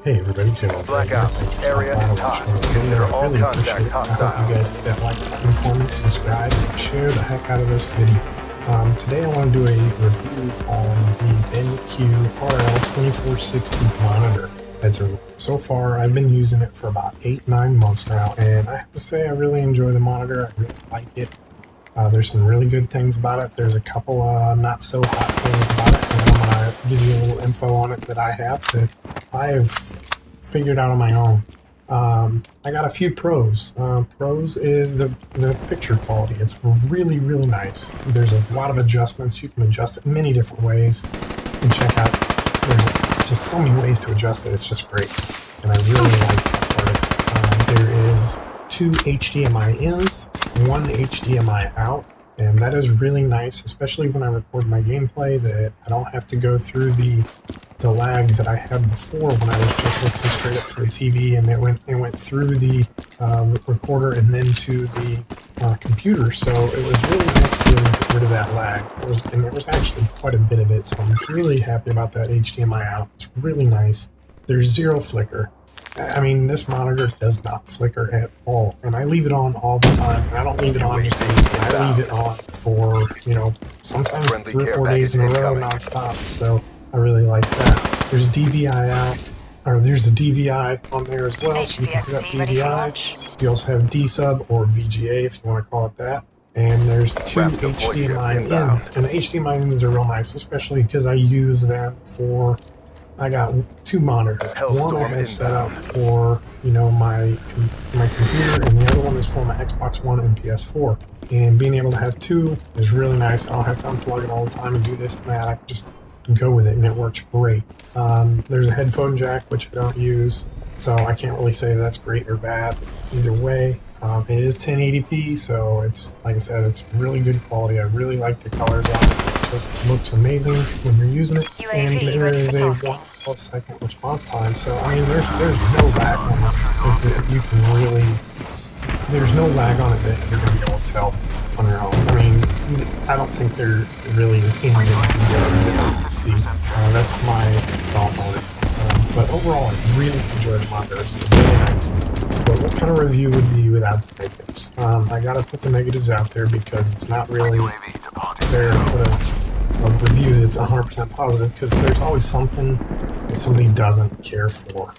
Hey everybody, Joe. Blackout. Area is hot. Consider all really contacts hostile. I hope you guys hit that like button for me, subscribe, and share the heck out of this video. Today I want to do a review on the BenQ RL2460 monitor. So far I've been using it for about 8-9 months now, and I have to say I really enjoy the monitor. I really like it. There's some really good things about it. There's a couple not so hot things about it, and I'm going to give you a little info on it that I have figured out on my own. I got a few pros. Pros is the picture quality. It's really, really nice. There's a lot of adjustments. You can adjust it many different ways. You can check out, there's just so many ways to adjust it. It's just great. And I really like that part. There is 2 HDMI ins, 1 HDMI out, and that is really nice, especially when I record my gameplay, that I don't have to go through the lag that I had before when I was just looking straight up to the TV and it went through the recorder and then to the computer. So it was really nice to get rid of that lag. There was actually quite a bit of it, so I'm really happy about that HDMI out. It's really nice. There's zero flicker. I mean, this monitor does not flicker at all, and I leave it on all the time. And I don't leave it on just anything. I leave it on for, sometimes 3 or 4 days in a row non-stop, so I really like that. There's DVI out, or there's the DVI on there as well, so you can pick up DVI. You also have D-sub or VGA if you want to call it that. And there's 2 HDMI ins, and the HDMI ins are real nice, especially because I use them for, I got 2 monitors. One I have set up for, my computer, and the other one is for my Xbox One and PS4. And being able to have 2 is really nice. I don't have to unplug it all the time and do this and that. I can just go with it, and it works great. There's a headphone jack, which I don't use, so I can't really say that's great or bad. Either way, it is 1080p, so it's, like I said, it's really good quality. I really like the colors on it. It just looks amazing when you're using it, and there is a 1-second response time. So I mean, there's no lag on this. You can really, there's no lag on it that you're gonna be able to tell on your own. I mean, I don't think there really is anything that you can see. That's my thought on it. But overall, I really enjoy the monitor. It's really nice. But what kind of review would be without the negatives? I gotta put the negatives out there because it's not really fair to put a review that's 100% positive, because there's always something that somebody doesn't care for.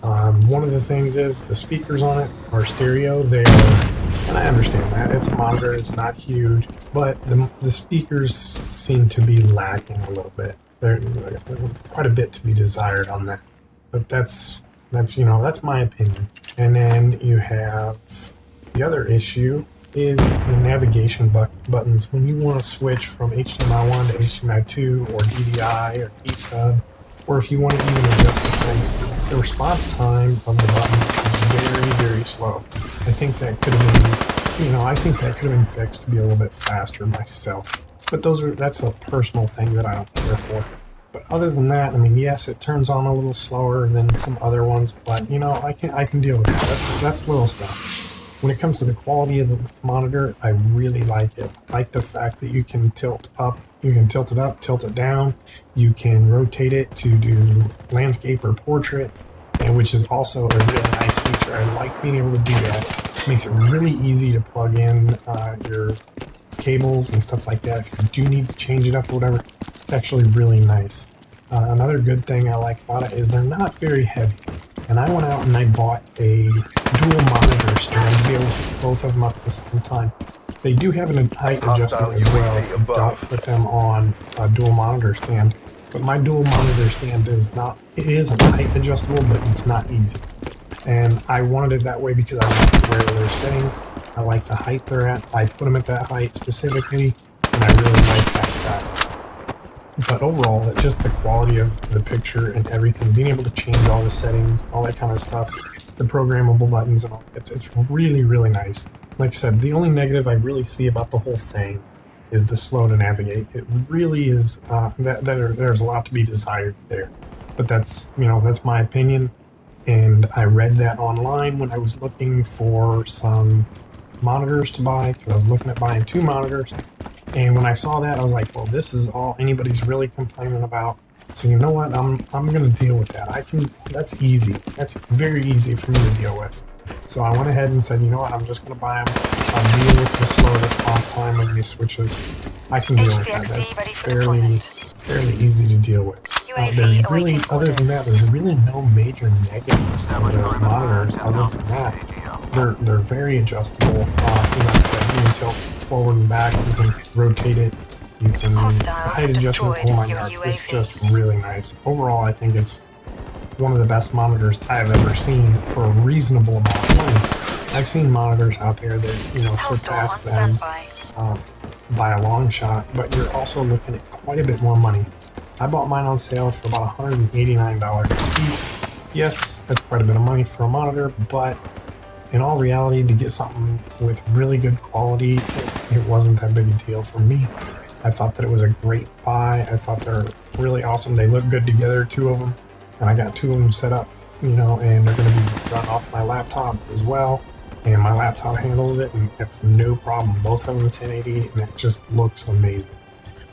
One of the things is the speakers on it are stereo. And I understand that. It's a monitor, it's not huge, but the speakers seem to be lacking a little bit. There's quite a bit to be desired on that. But that's my opinion. And then you have the other issue is the navigation buttons. When you want to switch from HDMI 1 to HDMI 2 or DVI or D-sub, or if you want to even adjust the settings, the response time of the buttons is very, very slow. I think that could have been fixed to be a little bit faster myself. But that's a personal thing that I don't care for. But other than that, I mean, yes, it turns on a little slower than some other ones, but I can deal with that. That's little stuff. When it comes to the quality of the monitor, I really like it. I like the fact that you can tilt up, tilt it down. You can rotate it to do landscape or portrait, and which is also a really nice feature. I like being able to do that. It makes it really easy to plug in your cables and stuff like that. If you do need to change it up or whatever, it's actually really nice. Another good thing I like about it is they're not very heavy. And I went out and I bought a dual monitor stand to be able to put both of them up at the same time. They do have a height adjustment as well if you don't put them on a dual monitor stand. But my dual monitor stand is not, it is a height adjustable, but it's not easy. And I wanted it that way because I like where they're sitting. I like the height they're at. I put them at that height specifically, and I really like that fact. But overall, just the quality of the picture and everything, being able to change all the settings, all that kind of stuff, the programmable buttons and all, it's really, really nice. Like I said, the only negative I really see about the whole thing is the slow to navigate. It really is, there's a lot to be desired there. But that's my opinion, and I read that online when I was looking for some monitors to buy, because I was looking at buying 2 monitors. And when I saw that, I was like, well, this is all anybody's really complaining about. So you know what? I'm gonna deal with that. That's easy. That's very easy for me to deal with. So I went ahead and said, you know what? I'm just gonna buy them. I'll deal with the slow response time of these switches. I can deal with that. That's fairly easy to deal with. There's really, other than that, there's really no major negatives to the monitors. Other than that, they're very adjustable. Like I said, you can tilt forward and back. You can rotate it. You can height adjustment. Oh my god, it's just really nice. Overall, I think it's one of the best monitors I've ever seen for a reasonable amount of money. I've seen monitors out there that surpass them by a long shot, but you're also looking at quite a bit more money. I bought mine on sale for about $189 a piece. Yes, that's quite a bit of money for a monitor, but in all reality, to get something with really good quality, it wasn't that big a deal for me. I thought that it was a great buy. I thought they're really awesome. They look good together, two of them, and I got two of them set up, and they're going to be run off my laptop as well. And my laptop handles it, and it's no problem. Both of them 1080, and it just looks amazing.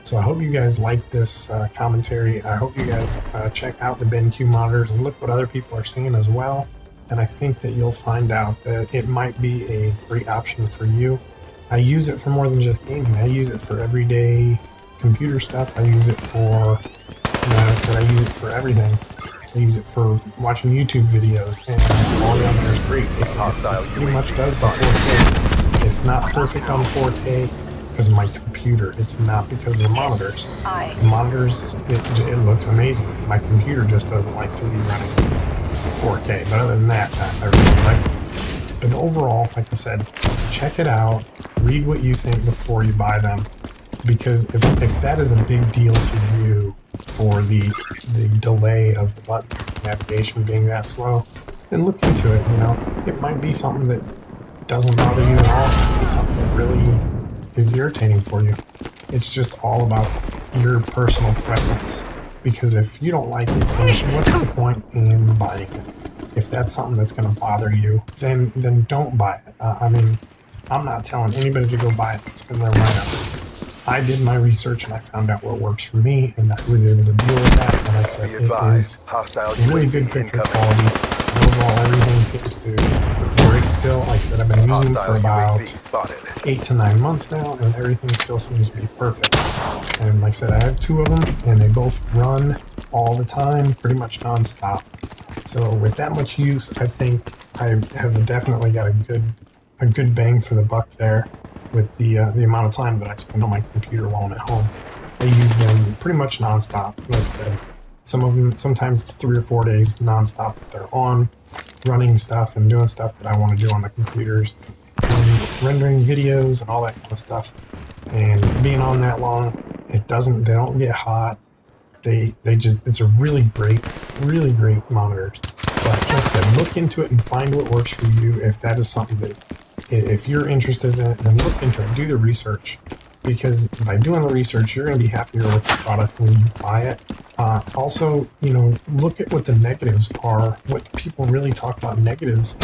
So I hope you guys like this commentary. I hope you guys check out the BenQ monitors and look what other people are saying as well. And I think that you'll find out that it might be a great option for you. I use it for more than just gaming. I use it for everyday computer stuff. I use it for, like I said, I use it for everything. I use it for watching YouTube videos, and all the others is great. It pretty much does the 4K. It's not perfect on 4K because of my computer. It's not because of the monitors. The monitors, it looked amazing. My computer just doesn't like to be running 4K. But other than that, I really like it. But overall, like I said, check it out. Read what you think before you buy them. Because if that is a big deal to you for the delay of the buttons, navigation being that slow, then look into it. It might be something that doesn't bother you at all. It might be something that really is irritating for you. It's just all about your personal preference. Because if you don't like it, then what's the point in buying it? If that's something that's going to bother you, then don't buy it. I'm not telling anybody to go buy it and spend their money on it. I did my research and I found out what works for me, and I was able to deal with that. And like I said, it is really good picture quality. And overall, everything seems to work great still. Like I said, I've been using them for about 8 to 9 months now, and everything still seems to be perfect. And like I said, I have two of them, and they both run all the time, pretty much non-stop. So with that much use, I think I have definitely got a good bang for the buck there. With the amount of time that I spend on my computer while I'm at home. I use them pretty much non-stop. Like I said, some of them, sometimes it's 3 or 4 days non-stop. They're on, running stuff and doing stuff that I want to do on the computers, and rendering videos and all that kind of stuff. And being on that long, they don't get hot. It's a really great monitors. But like I said, look into it and find what works for you. If that is something that, if you're interested in it, then look into it, do the research. Because by doing the research, you're going to be happier with the product when you buy it. Also, look at what the negatives are, what people really talk about negatives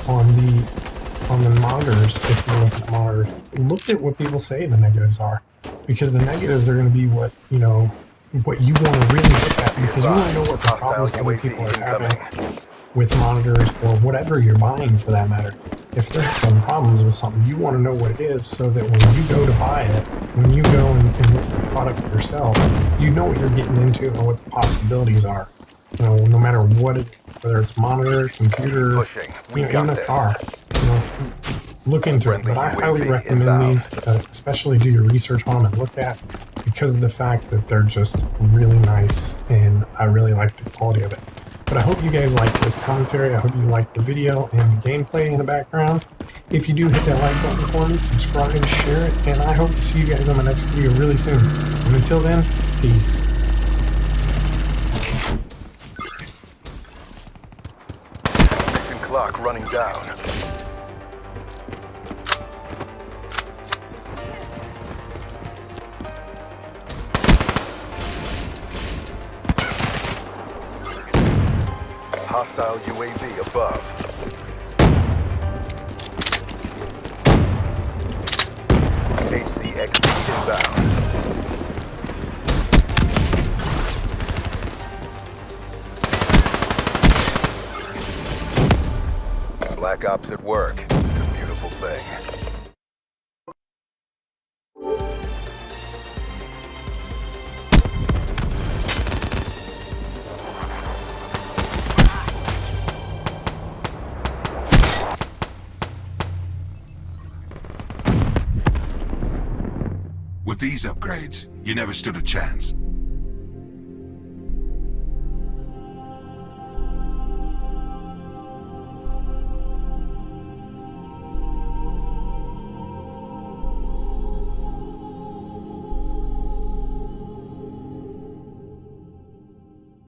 on the monitors. If you're looking at monitors, look at what people say the negatives are. Because the negatives are going to be what you want to really look at, because you want to know what the problems other people are having with monitors, or whatever you're buying for that matter. If they're having problems with something, you want to know what it is, so that when you go to buy it, when you go and look at the product yourself, you know what you're getting into and what the possibilities are. No matter what whether it's monitor, computer, even a car. Look into it. But I highly recommend these, especially do your research on them and look at, because of the fact that they're just really nice, and I really like the quality of it. But I hope you guys like this commentary. I hope you like the video and the gameplay in the background. If you do, hit that like button for me, subscribe and share it, and I hope to see you guys on my next video really soon. And until then, peace. Mission clock running down. Hostile UAV above. HCXD inbound. Black Ops at work. It's a beautiful thing. With these upgrades, you never stood a chance.